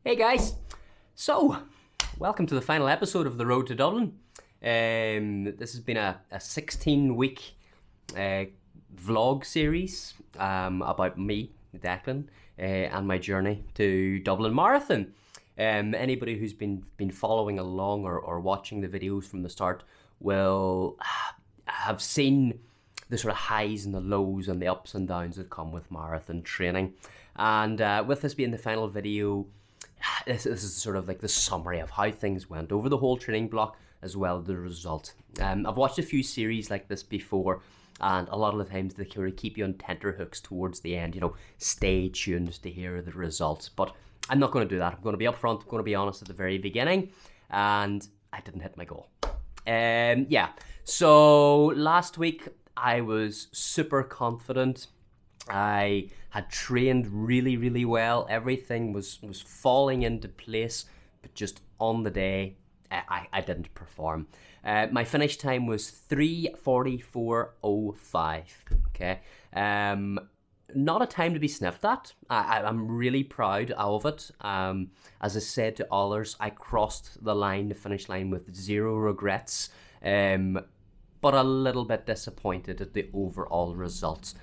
Hey guys, so welcome to the final episode of The Road to Dublin. This has been a 16-week vlog series about me, Declan, and my journey to Dublin Marathon. Anybody who's been following along or watching the videos from the start will have seen the sort of highs and the lows and the ups and downs that come with marathon training. And with this being the final video, this is sort of like the summary of how things went over the whole training block as well as the result. I've watched a few series like this before, and a lot of the times they sort of keep you on tenterhooks towards the end, stay tuned to hear the results. But I'm not going to do that. I'm going to be upfront, I'm going to be honest at the very beginning, and I didn't hit my goal. So last week I was super confident. I had trained really, really well. everything was falling into place, but just on the day, I didn't perform. My finish time was 3:44:05. Okay, not a time to be sniffed at. I'm really proud of it. As I said to others, I crossed the finish line with zero regrets, but a little bit disappointed at the overall results.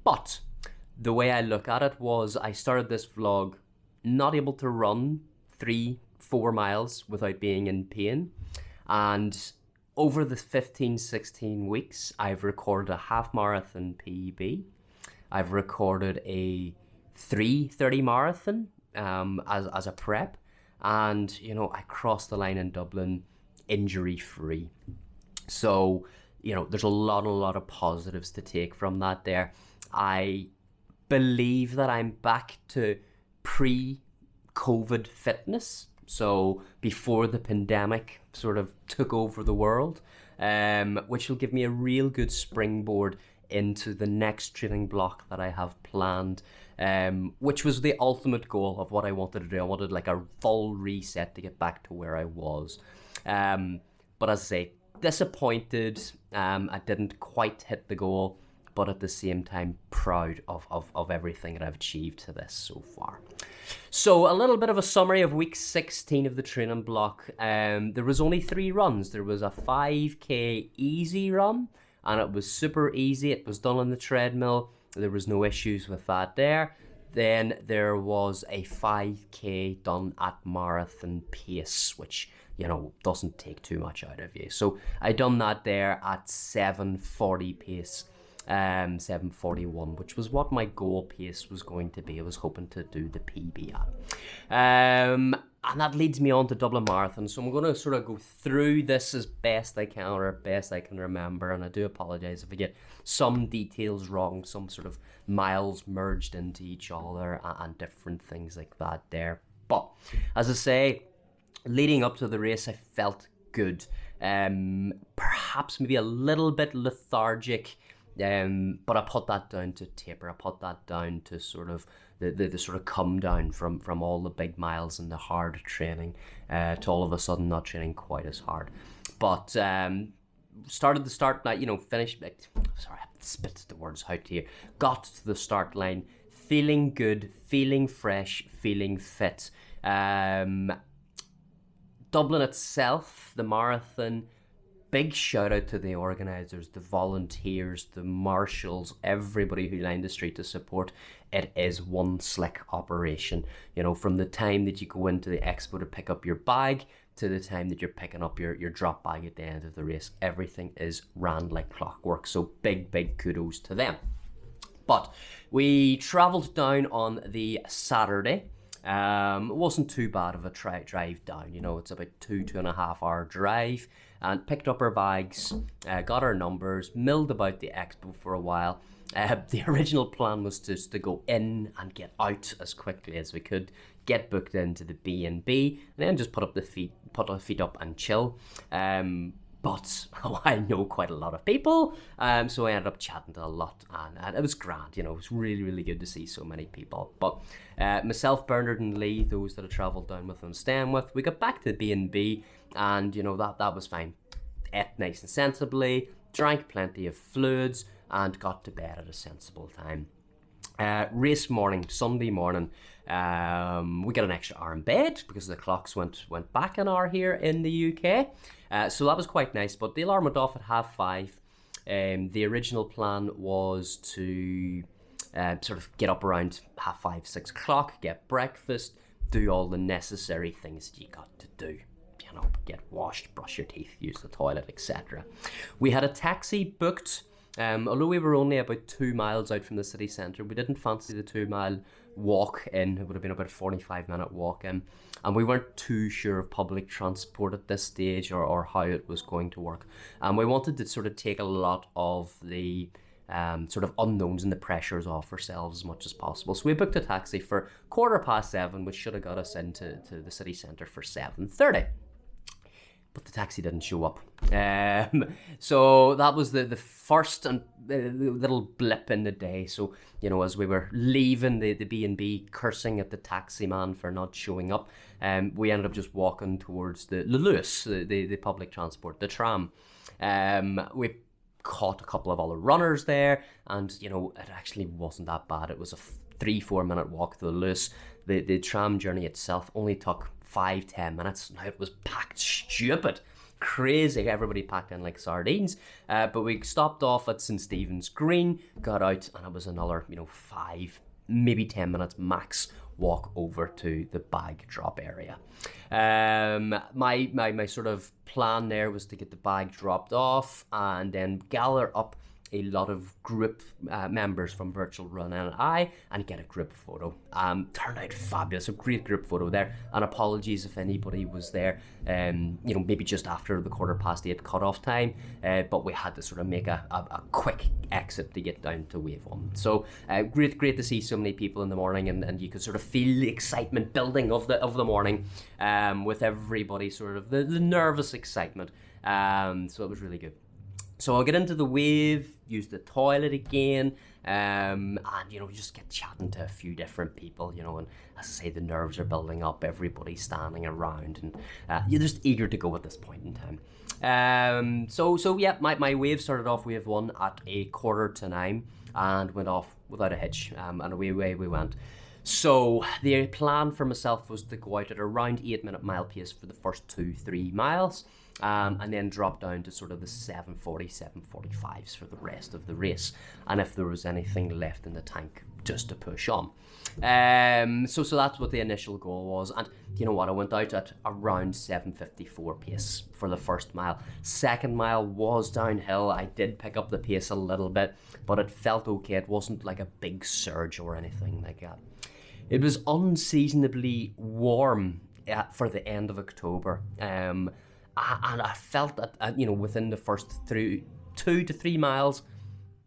But the way I look at it was I started this vlog not able to run 3-4 miles without being in pain, and over the 15-16 weeks I've recorded a half marathon PB. I've recorded a 3:30 marathon as a prep, and I crossed the line in Dublin injury free. So there's a lot of positives to take from that there. I believe that I'm back to pre-COVID fitness, so before the pandemic sort of took over the world, which will give me a real good springboard into the next training block that I have planned, which was the ultimate goal of what I wanted to do. I wanted like a full reset to get back to where I was. But as I say, disappointed. I didn't quite hit the goal, but at the same time proud of everything that I've achieved to this so far. So a little bit of a summary of week 16 of the training block. There was only 3 runs. There was a 5k easy run, and it was super easy. It was done on the treadmill. There was no issues with that there. Then there was a 5k done at marathon pace, which doesn't take too much out of you. So I done that there at 7:40 pace, 7:41, which was what my goal pace was going to be. I was hoping to do the PB at. And that leads me on to Dublin Marathon. So I'm going to sort of go through this as best I can, or best I can remember. And I do apologize if I get some details wrong, some sort of miles merged into each other and different things like that there. But as I say, leading up to the race, I felt good. Perhaps maybe a little bit lethargic, but I put that down to taper. I put that down to sort of the sort of come down from all the big miles and the hard training, to all of a sudden not training quite as hard. But started the start line, finished. Sorry, I spit the words out here. Got to the start line, feeling good, feeling fresh, feeling fit. Dublin itself, the marathon, big shout out to the organisers, the volunteers, the marshals, everybody who lined the street to support. It is one slick operation. From the time that you go into the expo to pick up your bag to the time that you're picking up your drop bag at the end of the race, everything is ran like clockwork. So big kudos to them. But we travelled down on the Saturday. It wasn't too bad of a drive down. It's about 2.5 hour drive, and picked up our bags, got our numbers, milled about the expo for a while. The original plan was just to go in and get out as quickly as we could, get booked into the B&B, and then just put our feet up and chill. But I know quite a lot of people, so I ended up chatting to a lot, and it was grand. It was really good to see so many people. But myself, Bernard and Lee, those that I travelled down with and staying with, we got back to the B&B, and that was fine. Ate nice and sensibly, drank plenty of fluids, and got to bed at a sensible time. Race morning, Sunday morning. We got an extra hour in bed because the clocks went back an hour here in the UK. So that was quite nice. But the alarm went off at 5:30. The original plan was to sort of get up around 5:30, 6 o'clock, get breakfast, do all the necessary things that you got to do. You know, get washed, brush your teeth, use the toilet, etc. We had a taxi booked. Although we were only about 2 miles out from the city centre, we didn't fancy the 2 mile walk in. It would have been about a 45-minute walk in. And we weren't too sure of public transport at this stage or how it was going to work. And we wanted to sort of take a lot of the sort of unknowns and the pressures off ourselves as much as possible. So we booked a taxi for 7:15, which should have got us into the city centre for 7:30. But the taxi didn't show up. So that was the first and little blip in the day. So, you know, as we were leaving the B&B, cursing at the taxi man for not showing up, we ended up just walking towards the Lewis, the public transport, the tram. We caught a couple of other runners there, and, you know, it actually wasn't that bad. It was a 3-4 minute walk to the Lewis. The tram journey itself only took 5-10 minutes. Now it was packed stupid, crazy. Everybody packed in like sardines. But we stopped off at St. Stephen's Green, got out, and it was another, 5, maybe 10 minutes max walk over to the bag drop area. My sort of plan there was to get the bag dropped off and then gather up a lot of group members from Virtual Run NI and get a group photo. Turned out fabulous, a great group photo there. And apologies if anybody was there, maybe just after the 8:15 cut-off time, but we had to sort of make a quick exit to get down to Wave 1. So great to see so many people in the morning, and you could sort of feel the excitement building of the morning, with everybody sort of the nervous excitement. So it was really good. So I'll get into the wave, use the toilet again, and, just get chatting to a few different people, and as I say, the nerves are building up, everybody's standing around, and you're just eager to go at this point in time. So yeah, my wave started off wave 1 at 8:45 and went off without a hitch, and away we went. So the plan for myself was to go out at around 8-minute mile pace for the first 2-3 miles, and then drop down to sort of the 7:40, 7:45s for the rest of the race. And if there was anything left in the tank, just to push on. So that's what the initial goal was. And you know what? I went out at around 7:54 pace for the first mile. Second mile was downhill. I did pick up the pace a little bit, but it felt okay. It wasn't like a big surge or anything like that. It was unseasonably warm for the end of October. And I felt that, within the first 2 to 3 miles,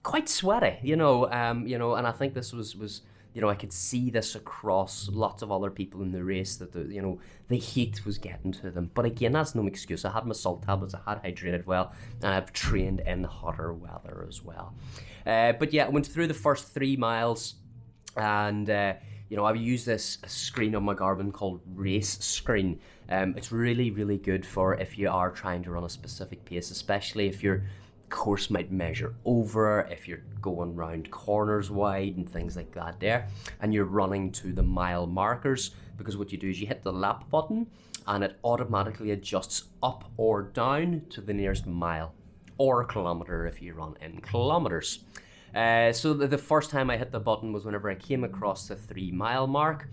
quite sweaty, and I think this was I could see this across lots of other people in the race, that the heat was getting to them. But again, that's no excuse. I had my salt tablets, I had hydrated well, and I've trained in hotter weather as well. But yeah, I went through the first 3 miles, and I use this screen on my Garmin called Race Screen. It's really, really good for if you are trying to run a specific pace, especially if your course might measure over, if you're going round corners wide and things like that there, and you're running to the mile markers, because what you do is you hit the lap button and it automatically adjusts up or down to the nearest mile, or kilometre if you run in kilometres. So the first time I hit the button was whenever I came across the 3 mile marker,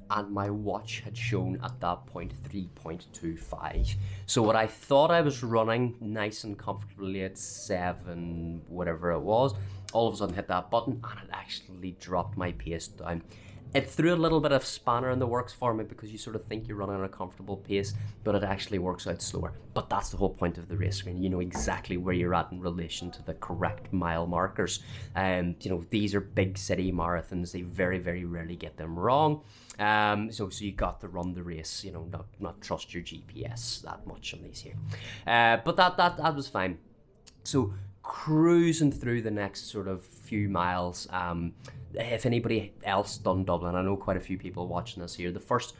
and my watch had shown at that point 3.25. So what I thought I was running nice and comfortably at 7, whatever it was, all of a sudden hit that button and it actually dropped my pace down. It threw a little bit of spanner in the works for me, because you sort of think you're running at a comfortable pace, but it actually works out slower. But that's the whole point of the race screen. You know exactly where you're at in relation to the correct mile markers. These are big city marathons. They very, very rarely get them wrong. So you got to run the race, not trust your GPS that much on these here. But that was fine. So cruising through the next sort of few miles, if anybody else done Dublin, I know quite a few people watching this here. The first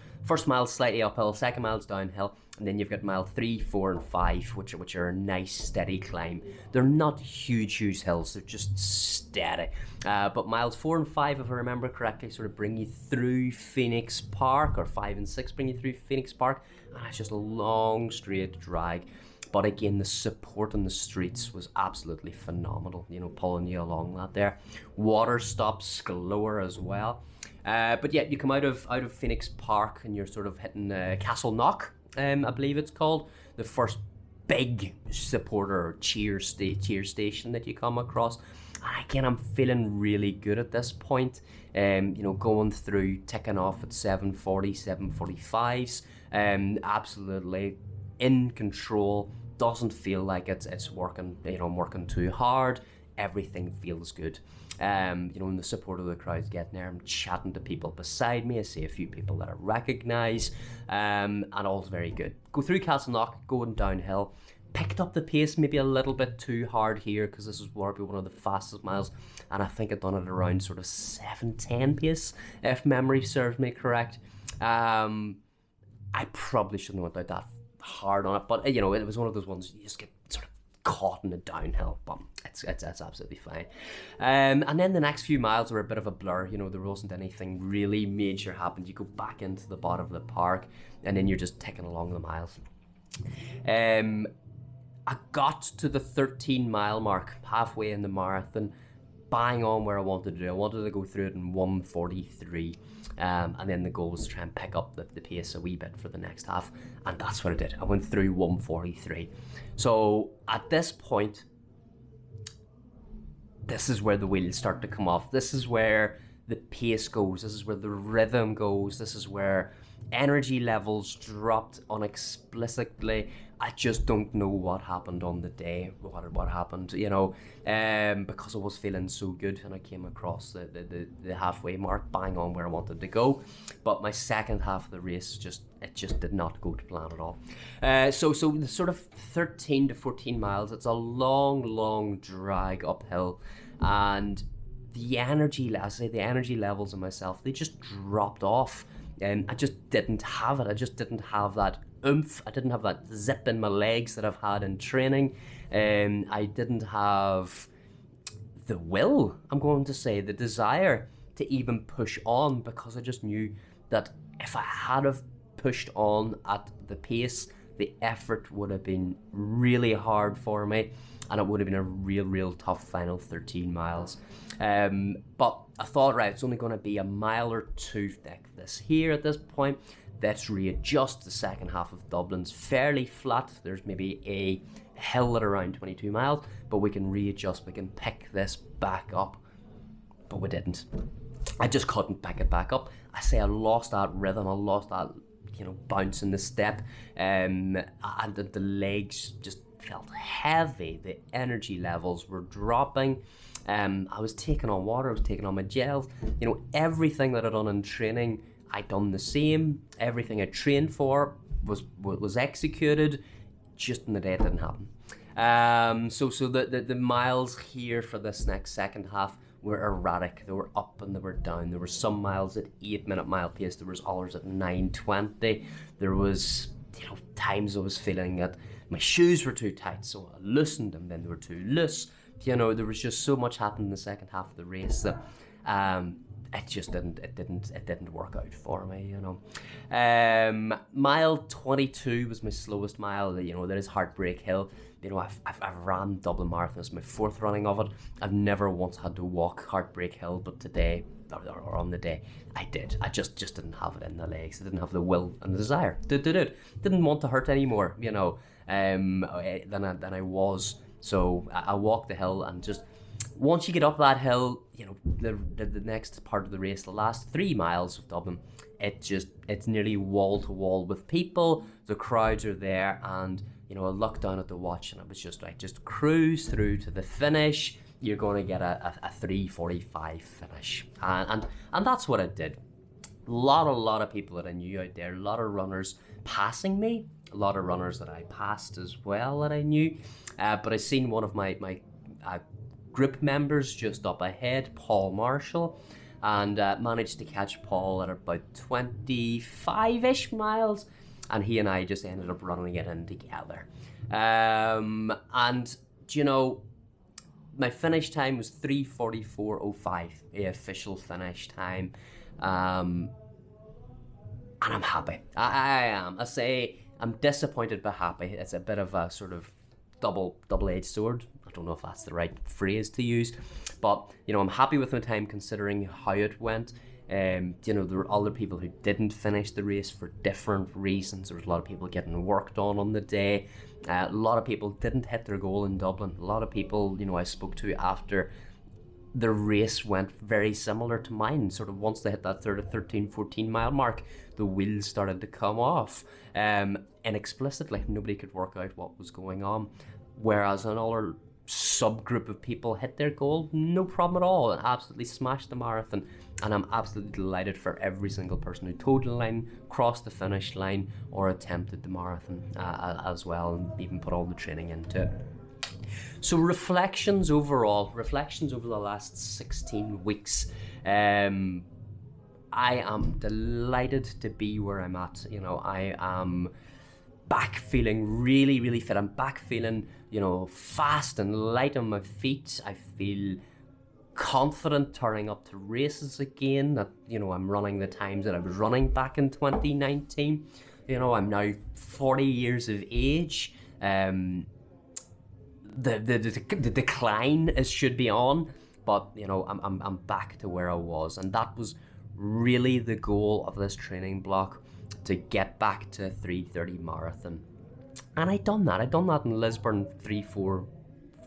mile's slightly uphill, second mile's downhill, and then you've got mile 3, 4, and 5, which are a nice steady climb. They're not huge hills; they're just steady. But miles 4 and 5, if I remember correctly, sort of bring you through Phoenix Park, or 5 and 6 bring you through Phoenix Park, and it's just a long straight drag. But again, the support on the streets was absolutely phenomenal, pulling you along that there. Water stops slower as well. But yeah, you come out of Phoenix Park and you're sort of hitting Castle Knock, I believe it's called. The first big supporter or cheer station that you come across. And again, I'm feeling really good at this point. Going through, ticking off at 7:40, 7:45s. Absolutely in control. Doesn't feel like it's working, I'm working too hard. Everything feels good. And the support of the crowd's getting there. I'm chatting to people beside me. I see a few people that I recognise, and all's very good. Go through Castleknock, going downhill. Picked up the pace maybe a little bit too hard here because this is probably one of the fastest miles, and I think I'd done it around sort of 7:10 pace, if memory serves me correct. I probably shouldn't have went out that hard on it, but it was one of those ones you just get sort of caught in the downhill, but it's absolutely fine. And then the next few miles were a bit of a blur. There wasn't anything really major happened. You go back into the bottom of the park, and then you're just ticking along the miles. I got to the 13-mile mark halfway in the marathon, bang on where I wanted to do. I wanted to go through it in 1:43. And then the goal was to try and pick up the pace a wee bit for the next half, and that's what I did. I went through 1:43. So at this point, this is where the wheels start to come off. This is where the pace goes. This is where the rhythm goes. This is where energy levels dropped unexplicitly. I just don't know what happened on the day, what happened, because I was feeling so good and I came across the halfway mark, bang on where I wanted to go. But my second half of the race just did not go to plan at all. So the sort of 13 to 14 miles, it's a long drag uphill, and the energy levels in myself, they just dropped off. I just didn't have it. I just didn't have that oomph. I didn't have that zip in my legs that I've had in training. I didn't have the will, I'm going to say, the desire to even push on, because I just knew that if I had have pushed on at the pace, the effort would have been really hard for me, and it would have been a real tough final 13 miles. But I thought, right, it's only going to be a mile or two thick this here at this point. Let's readjust. The second half of Dublin's fairly flat. There's maybe a hill at around 22 miles, but we can readjust. We can pick this back up. But we didn't. I just couldn't pick it back up. I say I lost that rhythm. I lost that, bounce in the step. And the legs just felt heavy. The energy levels were dropping. I was taking on water. I was taking on my gels. Everything that I'd done in training, I'd done the same. Everything I trained for was executed. Just in the day, it didn't happen. So the miles here for this next second half were erratic. They were up and they were down. There were some miles at 8-minute mile pace. There was others at 9:20. There was times I was feeling that my shoes were too tight, so I loosened them. Then they were too loose. There was just so much happening in the second half of the race that it didn't work out for me. Mile 22 was my slowest mile. That is Heartbreak Hill. I've ran Dublin Marathon. It's my fourth running of it. I've never once had to walk Heartbreak Hill, but today, or on the day, I did. I just didn't have it in the legs. I didn't have the will and the desire to do it. Didn't want to hurt anymore, than I was. So I walked the hill, and just once you get up that hill, the next part of the race, the last 3 miles of Dublin, it's nearly wall to wall with people. The crowds are there, and I looked down at the watch, and it was just right, just cruise through to the finish. You're going to get a 3:45 finish, and that's what I did. A lot of people that I knew out there, a lot of runners passing me, a lot of runners that I passed as well that I knew, but I seen one of my group members just up ahead, Paul Marshall, and managed to catch Paul at about 25-ish miles, and he and I just ended up running it in together. And, you know, my finish time was 3:44:05, the official finish time. And I'm happy. I am. I say I'm disappointed but happy. It's a bit of a sort of double-edged sword. I don't know if that's the right phrase to use, but you know, I'm happy with my time considering how it went. You know, there were other people who didn't finish the race for different reasons. There was a lot of people getting worked on the day. A lot of people didn't hit their goal in Dublin. A lot of people, you know, I spoke to after the race went very similar to mine. Sort of once they hit that 13, 14 mile mark, the wheels started to come off. Inexplicitly, nobody could work out what was going on. Whereas another subgroup of people hit their goal, no problem at all, and absolutely smashed the marathon. And I'm absolutely delighted for every single person who toed the line, crossed the finish line, or attempted the marathon as well, and even put all the training into it. So reflections overall, reflections over the last 16 weeks. I am delighted to be where I'm at. You know, I am back feeling really, really fit. I'm back feeling, you know, fast and light on my feet. I feel confident turning up to races again, that, you know, I'm running the times that I was running back in 2019. You know, I'm now 40 years of age. The decline should be on, but you know, I'm back to where I was, and that was really the goal of this training block, to get back to a 3:30 marathon. And I done that in Lisburn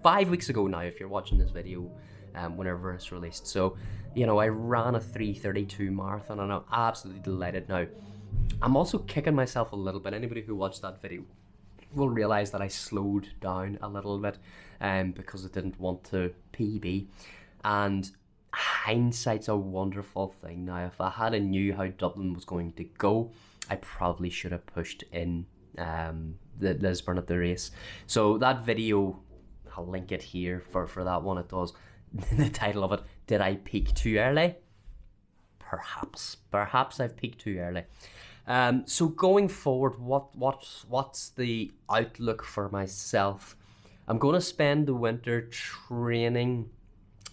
5 weeks ago now, if you're watching this video whenever it's released. So, you know, I ran a 3:32 marathon, and I'm absolutely delighted now. I'm also kicking myself a little bit. Anybody who watched that video will realise that I slowed down a little bit because I didn't want to PB. And hindsight's a wonderful thing. Now, if I had knew how Dublin was going to go, I probably should have pushed in the Lisburn at the race. So that video, I'll link it here for that one. It does. The title of it, Did I Peak Too Early? Perhaps I've peaked too early. So going forward, what's the outlook for myself? I'm going to spend the winter training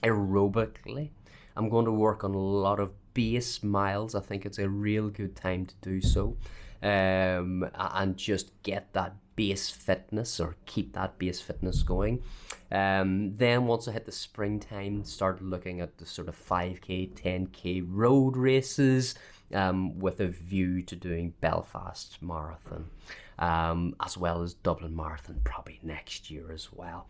aerobically. I'm going to work on a lot of base miles. I think it's a real good time to do so, and just get that base fitness, or keep that base fitness going. Then once I hit the springtime, start looking at the sort of 5k, 10k road races, with a view to doing Belfast Marathon, as well as Dublin Marathon probably next year as well.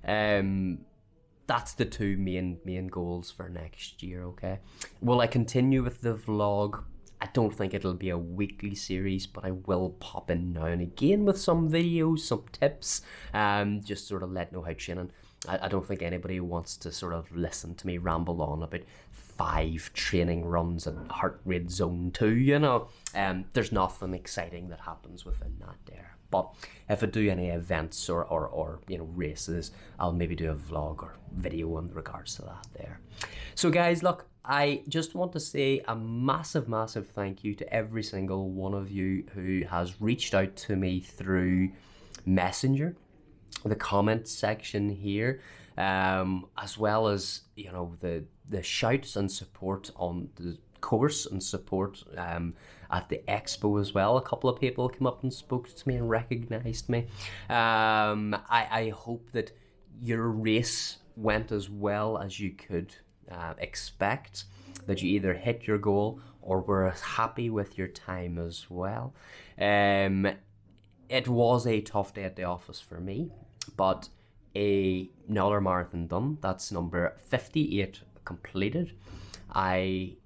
That's the two main goals for next year. Okay, will I continue with the vlog? I don't think it'll be a weekly series, but I will pop in now and again with some videos, some tips, just sort of let know how training. I don't think anybody wants to sort of listen to me ramble on about 5 training runs at heart rate zone 2, you know. There's nothing exciting that happens within that there. But if I do any events or you know, races, I'll maybe do a vlog or video in regards to that there. So guys, look, I just want to say a massive thank you to every single one of you who has reached out to me through Messenger, the comment section here, as well as, you know, the shouts and support on the course and support at the expo as well. A couple of people came up and spoke to me and recognized me. I hope that your race went as well as you could expect, that you either hit your goal or were happy with your time as well. It was a tough day at the office for me, but another marathon done. That's number 58 completed. I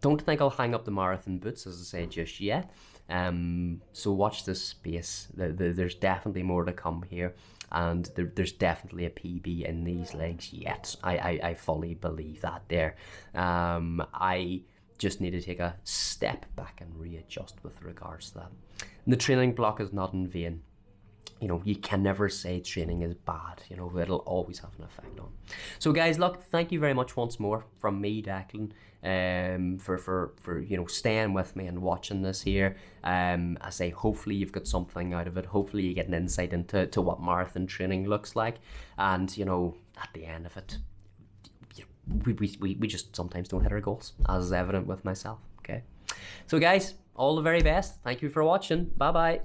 don't think I'll hang up the marathon boots, as I say, just yet. So watch this space. There's definitely more to come here, and there's definitely a PB in these legs yet. I fully believe that there. I just need to take a step back and readjust with regards to that. And the training block is not in vain. you can never say training is bad. It'll always have an effect on. So guys, look, thank you very much once more from me, Declan, for staying with me and watching this here. I say hopefully you've got something out of it. Hopefully you get an insight into what marathon training looks like. And at the end of it, we just sometimes don't hit our goals, as is evident with myself. Okay, so guys, all the very best. Thank you for watching. Bye bye.